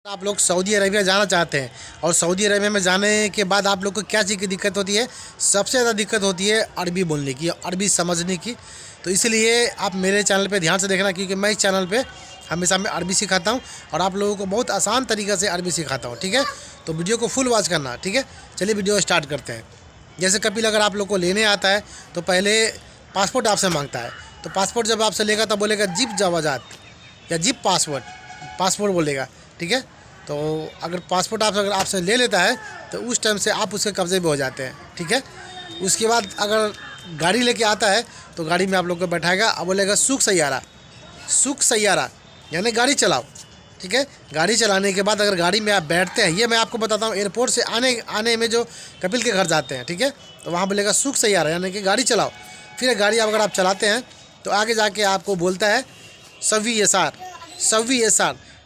आप लोग Saudi Arabia जाना चाहते हैं और सऊदी अरेबिया में जाने के बाद आप लोग को क्या चीज़ की दिक्कत होती है? सबसे ज़्यादा दिक्कत होती है अरबी बोलने की, अरबी समझने की। तो इसलिए आप मेरे चैनल पे ध्यान से देखना, क्योंकि मैं इस चैनल पे हमेशा मैं अरबी सिखाता हूँ और आप लोगों को बहुत आसान तरीक़े से अरबी सिखाता हूँ। ठीक है, तो वीडियो को फुल वॉच करना। ठीक है, चलिए वीडियो स्टार्ट करते हैं। जैसे कपिल अगर आप लोग को लेने आता है तो पहले पासपोर्ट आपसे मांगता है। तो पासपोर्ट जब आपसे लेगा तब बोलेगा जिप जवाजात या जिप पासपोर्ट बोलेगा। ठीक है, तो अगर पासपोर्ट अगर आपसे ले लेता है तो उस टाइम से आप उसके कब्ज़े में हो जाते हैं। ठीक है, उसके बाद अगर गाड़ी लेके आता है तो गाड़ी में आप लोग को बैठाएगा और बोलेगा सुख सैयारा यानी गाड़ी चलाओ। ठीक है, गाड़ी चलाने के बाद अगर गाड़ी में आप बैठते हैं, ये मैं आपको बताता हूँ, एयरपोर्ट से आने में जो कपिल के घर जाते हैं, ठीक है, तो वहाँ बोलेगा सुख सैयारा यानी कि गाड़ी चलाओ। फिर गाड़ी अगर आप चलाते हैं तो आगे जाके आपको बोलता है सवी यसार।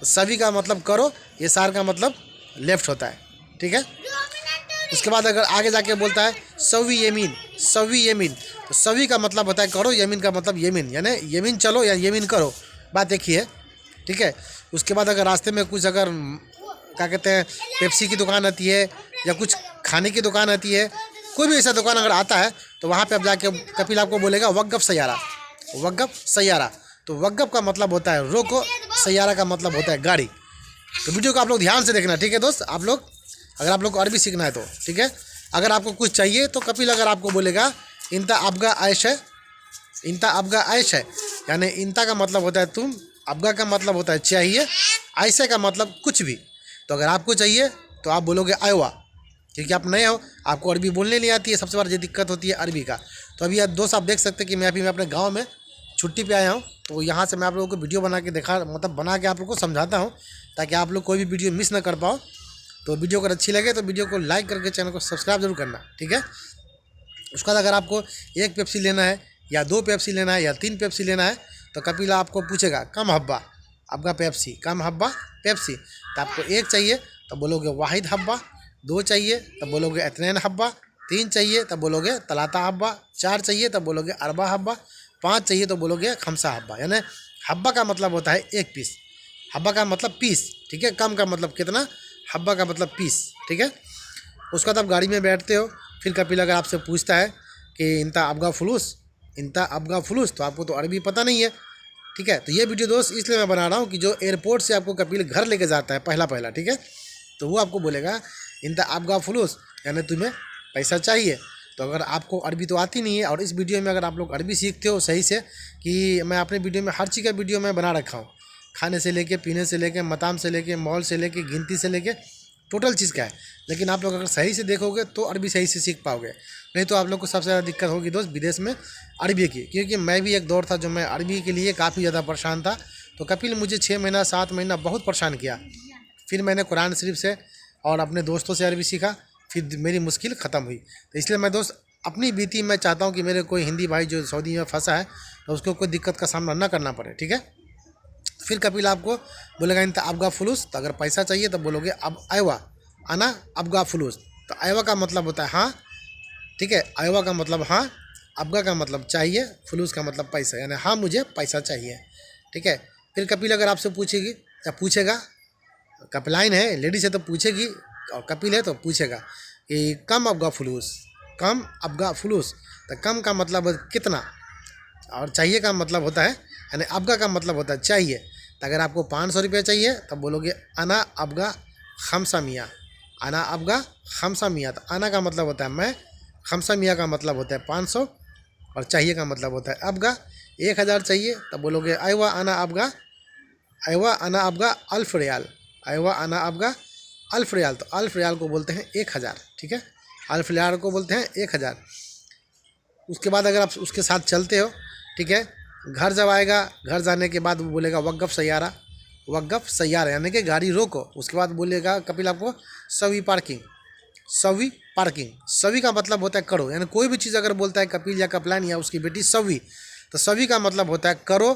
सवी का मतलब करो, यसार का मतलब लेफ़्ट होता है। ठीक है, उसके बाद अगर आगे जाके बोलता है सवी यमीन, तो सवी का मतलब होता है करो, यमीन का मतलब यमीन यानी यमीन चलो या यमीन करो, बात एक ही है। ठीक है, उसके बाद अगर रास्ते में कुछ अगर क्या कहते हैं पेप्सी की दुकान आती है या कुछ खाने की दुकान आती है, कोई भी ऐसा दुकान अगर आता है तो वहाँ पे अब जाके कपिल आपको बोलेगा वक़्फ़ सैयारा। तो वक़्फ़ का मतलब होता है रोको, सैयारा का मतलब होता है गाड़ी। तो वीडियो को आप लोग ध्यान से देखना। ठीक है दोस्त, आप लोग अगर आप लोग को अरबी सीखना है तो ठीक है। अगर आपको कुछ चाहिए तो कपिल अगर आपको बोलेगा इंता अबगा आयश है यानी इंता का मतलब होता है तुम, अबगा का मतलब होता है चाहिए, आयशे का मतलब कुछ भी। तो अगर आपको चाहिए तो आप बोलोगे आयवा, क्योंकि आप नए हो, आपको अरबी बोलने नहीं आती है, सबसे बड़ी दिक्कत होती है अरबी का। तो अभी दोस्त आप देख सकते हैं कि मैं अपने गाँव में छुट्टी पे आया हूँ, तो यहाँ से मैं आप लोगों को वीडियो बना के बना के आप लोगों को समझाता हूँ ताकि आप लोग कोई भी वीडियो मिस ना कर पाओ। तो वीडियो अगर अच्छी लगे तो वीडियो को लाइक करके चैनल को सब्सक्राइब जरूर करना। ठीक है, उसके बाद अगर आपको एक पेप्सी लेना है या 2 पेप्सी लेना है या 3 पेप्सी लेना है तो कपिल आपको पूछेगा कम हब्बा आपका पेप्सी, कम हब्बा पेप्सी। तो आपको 1 चाहिए तो बोलोगे वाहिद हब्बा, 2 चाहिए तो बोलोगे इतनैन हब्बा, 3 चाहिए तो बोलोगे तलाता हब्बा, 4 चाहिए तो बोलोगे अरबा हब्बा, 5 चाहिए तो बोलोगे खमसा हब्बा। यानी हब्बा का मतलब होता है 1 पीस, हब्बा का मतलब पीस। ठीक है, कम का मतलब कितना, हब्बा का मतलब पीस। ठीक है, उसके बाद आप गाड़ी में बैठते हो, फिर कपिल अगर आपसे पूछता है कि इंता अबगा फुलूस, तो आपको तो अरबी पता नहीं है। ठीक है, तो ये वीडियो दोस्त इसलिए मैं बना रहा हूँ कि जो एयरपोर्ट से आपको कपिल घर लेके जाता है पहला, ठीक है, तो वो आपको बोलेगा इंता अबगा फुलूस यानी तुम्हें पैसा चाहिए। तो अगर आपको अरबी तो आती नहीं है और इस वीडियो में अगर आप लोग अरबी सीखते हो सही से, कि मैं अपने वीडियो में हर चीज़ का वीडियो मैं बना रखा हूँ, खाने से लेके, पीने से लेके, मताम से लेके, मॉल से लेके, गिनती से लेके, टोटल चीज़ का है। लेकिन आप लोग अगर सही से देखोगे तो अरबी सही से सीख पाओगे, नहीं तो आप लोग को सबसे ज़्यादा दिक्कत होगी दोस्त विदेश में अरबी की। क्योंकि मैं भी एक दौर था जो मैं अरबी के लिए काफ़ी ज़्यादा परेशान था। तो कपिल मुझे 6 महीना 7 महीना बहुत परेशान किया। फिर मैंने कुरान शरीफ से और अपने दोस्तों से अरबी सीखा, फिर मेरी मुश्किल ख़त्म हुई। तो इसलिए मैं दोस्त अपनी बीती मैं चाहता हूँ कि मेरे कोई हिंदी भाई जो सऊदी में फंसा है तो उसको कोई दिक्कत का सामना ना करना पड़े। ठीक है, फिर कपिल आपको बोलेगा इंता अबगा फुलूस, तो अगर पैसा चाहिए तो बोलोगे अब आयवा आना अबगा फुलूस। तो आयवा का मतलब होता है हाँ। ठीक है, आयवा का मतलब हाँ, अबगा का मतलब चाहिए, फुलूस का मतलब पैसा यानी हाँ मुझे पैसा चाहिए। ठीक है, फिर कपिल अगर आपसे पूछेगी या पूछेगा, कपिलाइन है लेडीज है तो पूछेगी और कपिल है तो पूछेगा कि कम अबगा फुलूस। तो कम का मतलब कितना और चाहिए का मतलब होता है यानी अबगा का मतलब होता है चाहिए। तो अगर आपको 500 रुपये चाहिए तो बोलोगे अना अबगा खमसा मियाँ, अना अबगा खमसा मियाँ। तो अना का मतलब होता है मैं, खमसा मियाँ का मतलब होता है 500 और चाहिए का मतलब होता है अबगा। 1000 चाहिए तो बोलोगे आयवा अना अबगा अल्फ रियाल, आयवा अना अबगा अल्फ रियाल। तो अल्फ रियाल को बोलते हैं 1000। ठीक है, अल्फ रियाल को बोलते हैं 1000। उसके बाद अगर आप उसके साथ चलते हो, ठीक है, घर जब आएगा, घर जाने के बाद वो बोलेगा वक़्फ़ सैयारा यानी कि गाड़ी रोको। उसके बाद बोलेगा कपिल आपको सवी पार्किंग। सवी का मतलब होता है करो, यानी कोई भी चीज़ अगर बोलता है कपिल या कपलान या उसकी बेटी सवी, तो सवी का मतलब होता है करो